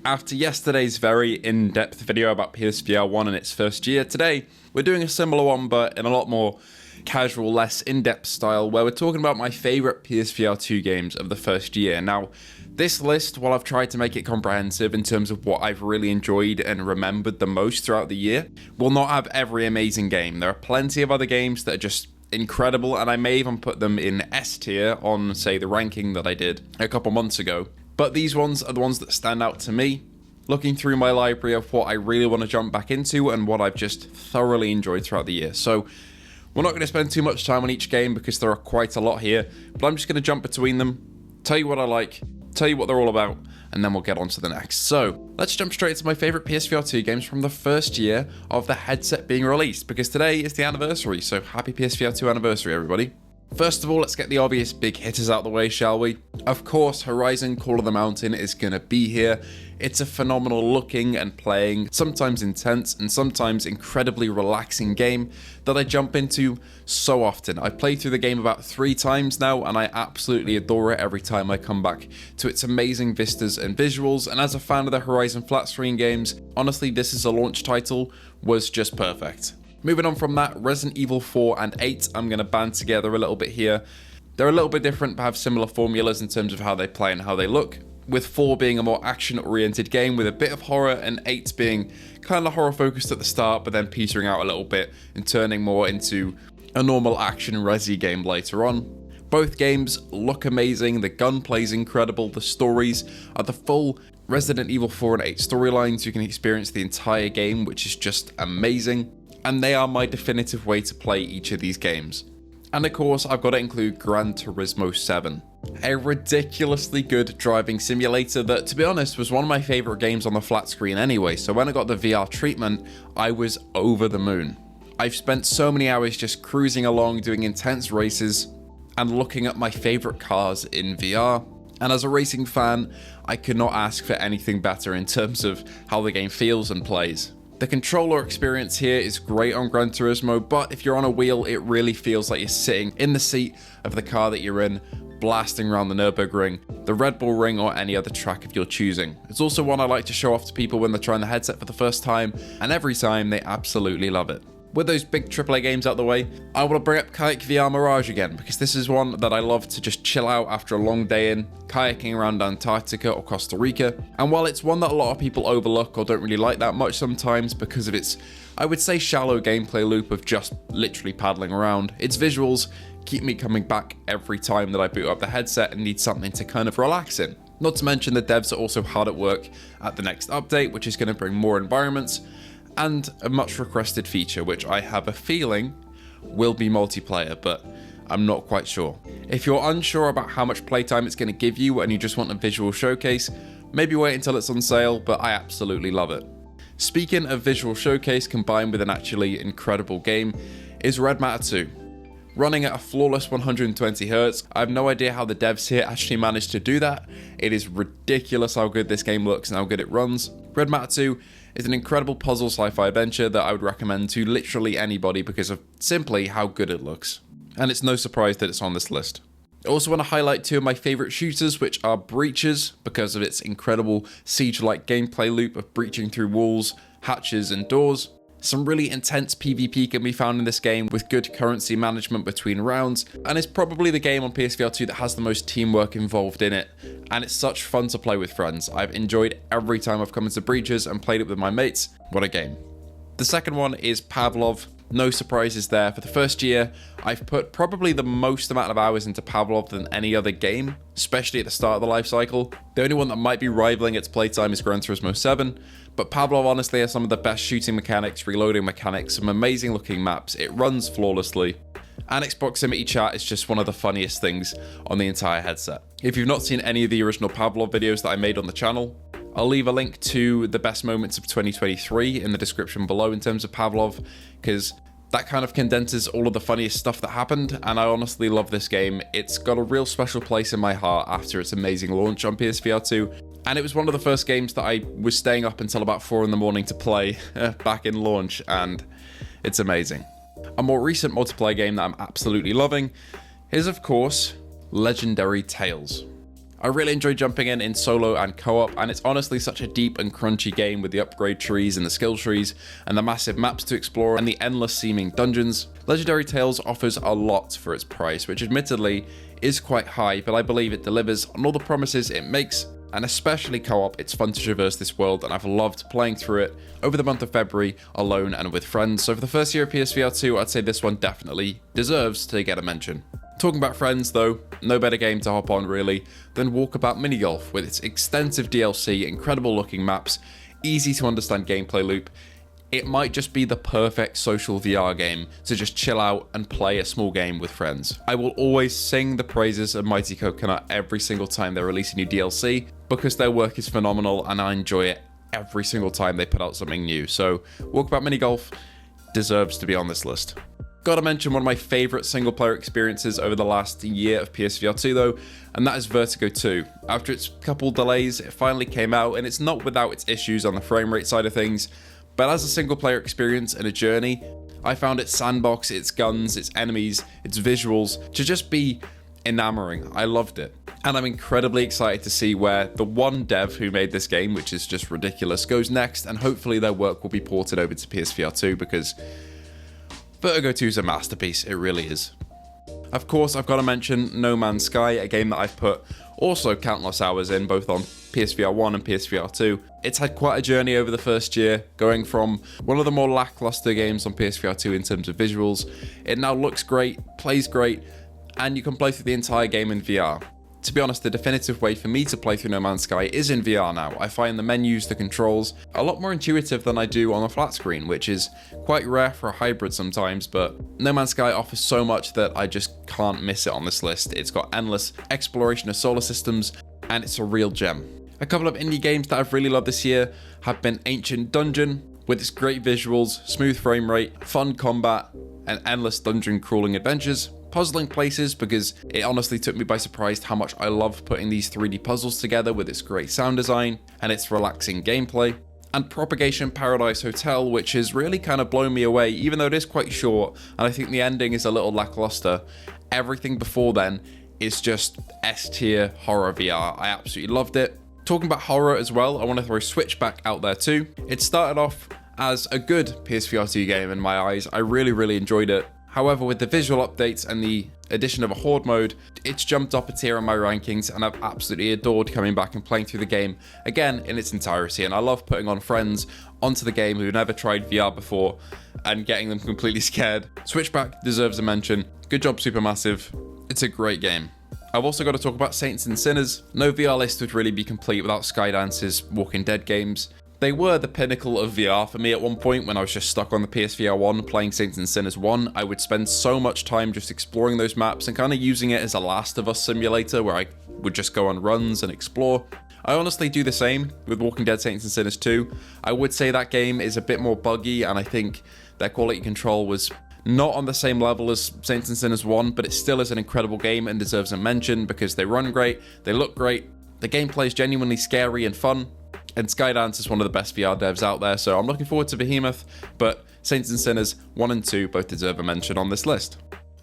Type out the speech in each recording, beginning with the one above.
After yesterday's very in-depth video about PSVR1 and its first year, today we're doing a similar one but in a lot more casual, less in-depth style, where we're talking about my favourite PSVR2 games of the first year. Now, this list, while I've tried to make it comprehensive in terms of what I've really enjoyed and remembered the most throughout the year, will not have every amazing game. There are plenty of other games that are just incredible, and I may even put them in S tier on, say, the ranking that I did a couple months ago. But these ones are the ones that stand out to me, looking through my library of what I really want to jump back into and what I've just thoroughly enjoyed throughout the year. So we're not going to spend too much time on each game because there are quite a lot here, but I'm just going to jump between them, tell you what I like, tell you what they're all about, and then we'll get on to the next. So let's jump straight into my favorite PSVR2 games from the first year of the headset being released, because today is the anniversary, so happy PSVR2 anniversary, everybody. First of all, let's get the obvious big hitters out the way, shall we? Of course, Horizon Call of the Mountain is going to be here. It's a phenomenal looking and playing, sometimes intense and sometimes incredibly relaxing game that I jump into so often. I've played through the game about 3 times now, and I absolutely adore it every time I come back to its amazing vistas and visuals. And as a fan of the Horizon flat screen games, honestly, this is a launch title, was just perfect. Moving on from that, Resident Evil 4 and 8, I'm going to band together a little bit here. They're a little bit different but have similar formulas in terms of how they play and how they look, with 4 being a more action-oriented game with a bit of horror, and 8 being kind of horror-focused at the start but then petering out a little bit and turning more into a normal action resi game later on. Both games look amazing, the gunplay's incredible, the stories are the full Resident Evil 4 and 8 storylines. You can experience the entire game, which is just amazing. And they are my definitive way to play each of these games. And of course, I've got to include Gran Turismo 7, a ridiculously good driving simulator that, to be honest, was one of my favourite games on the flat screen anyway, so when I got the VR treatment, I was over the moon. I've spent so many hours just cruising along, doing intense races, and looking at my favourite cars in VR. And as a racing fan, I could not ask for anything better in terms of how the game feels and plays. The controller experience here is great on Gran Turismo, but if you're on a wheel, it really feels like you're sitting in the seat of the car that you're in, blasting around the Nürburgring, the Red Bull Ring, or any other track of your choosing. It's also one I like to show off to people when they're trying the headset for the first time, and every time they absolutely love it. With those big AAA games out the way, I want to bring up Kayak VR Mirage again, because this is one that I love to just chill out after a long day in, kayaking around Antarctica or Costa Rica. And while it's one that a lot of people overlook or don't really like that much sometimes because of its, I would say, shallow gameplay loop of just literally paddling around, its visuals keep me coming back every time that I boot up the headset and need something to kind of relax in. Not to mention the devs are also hard at work at the next update, which is going to bring more environments and a much requested feature, which I have a feeling will be multiplayer, but I'm not quite sure. If you're unsure about how much playtime it's going to give you and you just want a visual showcase, maybe wait until it's on sale, but I absolutely love it. Speaking of visual showcase combined with an actually incredible game, is Red Matter 2. Running at a flawless 120Hz, I have no idea how the devs here actually managed to do that. It is ridiculous how good this game looks and how good it runs. Red Matter 2 is an incredible puzzle sci-fi adventure that I would recommend to literally anybody because of simply how good it looks. And it's no surprise that it's on this list. I also want to highlight 2 of my favourite shooters, which are Breaches, because of its incredible siege-like gameplay loop of breaching through walls, hatches and doors. Some really intense PvP can be found in this game with good currency management between rounds, and it's probably the game on PSVR2 that has the most teamwork involved in it, and it's such fun to play with friends. I've enjoyed every time I've come into Breaches and played it with my mates. What a game. The second one is Pavlov. No surprises there. For the first year, I've put probably the most amount of hours into Pavlov than any other game, especially at the start of the life cycle. The only one that might be rivaling its playtime is Gran Turismo 7, but Pavlov honestly has some of the best shooting mechanics, reloading mechanics, some amazing looking maps, it runs flawlessly, and its proximity chat is just one of the funniest things on the entire headset. If you've not seen any of the original Pavlov videos that I made on the channel, I'll leave a link to the best moments of 2023 in the description below in terms of Pavlov, because that kind of condenses all of the funniest stuff that happened, and I honestly love this game. It's got a real special place in my heart after its amazing launch on PSVR2, and it was one of the first games that I was staying up until about 4 in the morning to play back in launch, and it's amazing. A more recent multiplayer game that I'm absolutely loving is, of course, Legendary Tales. I really enjoy jumping in solo and co-op, and it's honestly such a deep and crunchy game with the upgrade trees and the skill trees, and the massive maps to explore, and the endless seeming dungeons. Legendary Tales offers a lot for its price, which admittedly is quite high, but I believe it delivers on all the promises it makes, and especially co-op, it's fun to traverse this world, and I've loved playing through it over the month of February alone and with friends. So for the first year of PSVR2, I'd say this one definitely deserves to get a mention. Talking about friends though, no better game to hop on really than Walkabout Mini Golf, with its extensive DLC, incredible looking maps, easy to understand gameplay loop. It might just be the perfect social VR game to just chill out and play a small game with friends. I will always sing the praises of Mighty Coconut every single time they release a new DLC, because their work is phenomenal and I enjoy it every single time they put out something new. So Walkabout Mini Golf deserves to be on this list. Gotta mention one of my favourite single player experiences over the last year of PSVR2 though, and that is Vertigo 2. After its couple delays, it finally came out, and it's not without its issues on the frame rate side of things, but as a single player experience and a journey, I found its sandbox, its guns, its enemies, its visuals to just be enamoring. I loved it. And I'm incredibly excited to see where the one dev who made this game, which is just ridiculous, goes next, and hopefully their work will be ported over to PSVR2, because Vertigo 2 is a masterpiece, it really is. Of course, I've got to mention No Man's Sky, a game that I've put also countless hours in, both on PSVR 1 and PSVR 2. It's had quite a journey over the first year, going from one of the more lackluster games on PSVR 2 in terms of visuals. It now looks great, plays great, and you can play through the entire game in VR. To be honest, the definitive way for me to play through No Man's Sky is in VR now. I find the menus, the controls, a lot more intuitive than I do on a flat screen, which is quite rare for a hybrid sometimes, but No Man's Sky offers so much that I just can't miss it on this list. It's got endless exploration of solar systems, and it's a real gem. A couple of indie games that I've really loved this year have been Ancient Dungeon, with its great visuals, smooth frame rate, fun combat, and endless dungeon crawling adventures. Puzzling places, because it honestly took me by surprise how much I love putting these 3D puzzles together with its great sound design and its relaxing gameplay. And Propagation Paradise Hotel, which has really kind of blown me away, even though it is quite short, and I think the ending is a little lackluster. Everything before then is just S-tier horror VR. I absolutely loved it. Talking about horror as well, I want to throw Switchback out there too. It started off as a good PSVR2 game in my eyes. I really enjoyed it. However, with the visual updates and the addition of a horde mode, it's jumped up a tier in my rankings, and I've absolutely adored coming back and playing through the game again in its entirety. And I love putting on friends onto the game who've never tried VR before and getting them completely scared. Switchback deserves a mention. Good job, Supermassive. It's a great game. I've also got to talk about Saints and Sinners. No VR list would really be complete without Skydance's Walking Dead games. They were the pinnacle of VR for me at one point when I was just stuck on the PSVR 1 playing Saints and Sinners 1. I would spend so much time just exploring those maps and kind of using it as a Last of Us simulator where I would just go on runs and explore. I honestly do the same with Walking Dead Saints and Sinners 2. I would say that game is a bit more buggy, and I think their quality control was not on the same level as Saints and Sinners 1, but it still is an incredible game and deserves a mention because they run great, they look great, the gameplay is genuinely scary and fun. And Skydance is one of the best VR devs out there, so I'm looking forward to Behemoth, but Saints and Sinners 1 and 2 both deserve a mention on this list.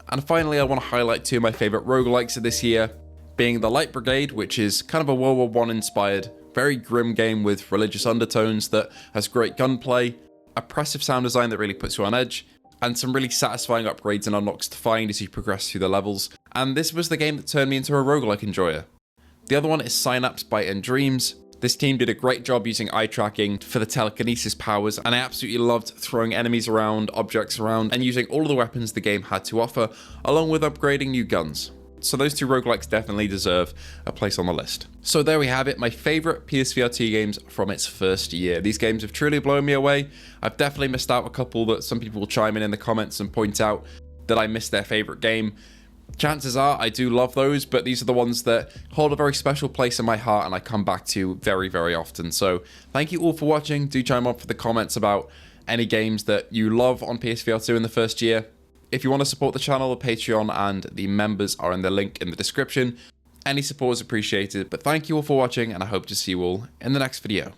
And finally, I want to highlight two of my favourite roguelikes of this year, being the Light Brigade, which is kind of a World War I inspired, very grim game with religious undertones that has great gunplay, oppressive sound design that really puts you on edge, and some really satisfying upgrades and unlocks to find as you progress through the levels. And this was the game that turned me into a roguelike enjoyer. The other one is Synapse by Dreams. This team did a great job using eye tracking for the telekinesis powers, and I absolutely loved throwing enemies around, objects around, and using all of the weapons the game had to offer, along with upgrading new guns. So those two roguelikes definitely deserve a place on the list. So there we have it, my favourite PSVR2 games from its first year. These games have truly blown me away. I've definitely missed out a couple that some people will chime in the comments and point out that I missed their favourite game. Chances are I do love those, but these are the ones that hold a very special place in my heart and I come back to very often. So thank you all for watching. Do chime up for the comments about any games that you love on PSVR2 in the first year. If you want to support the channel, the Patreon and the members are in the link in the description. Any support is appreciated, but thank you all for watching and I hope to see you all in the next video.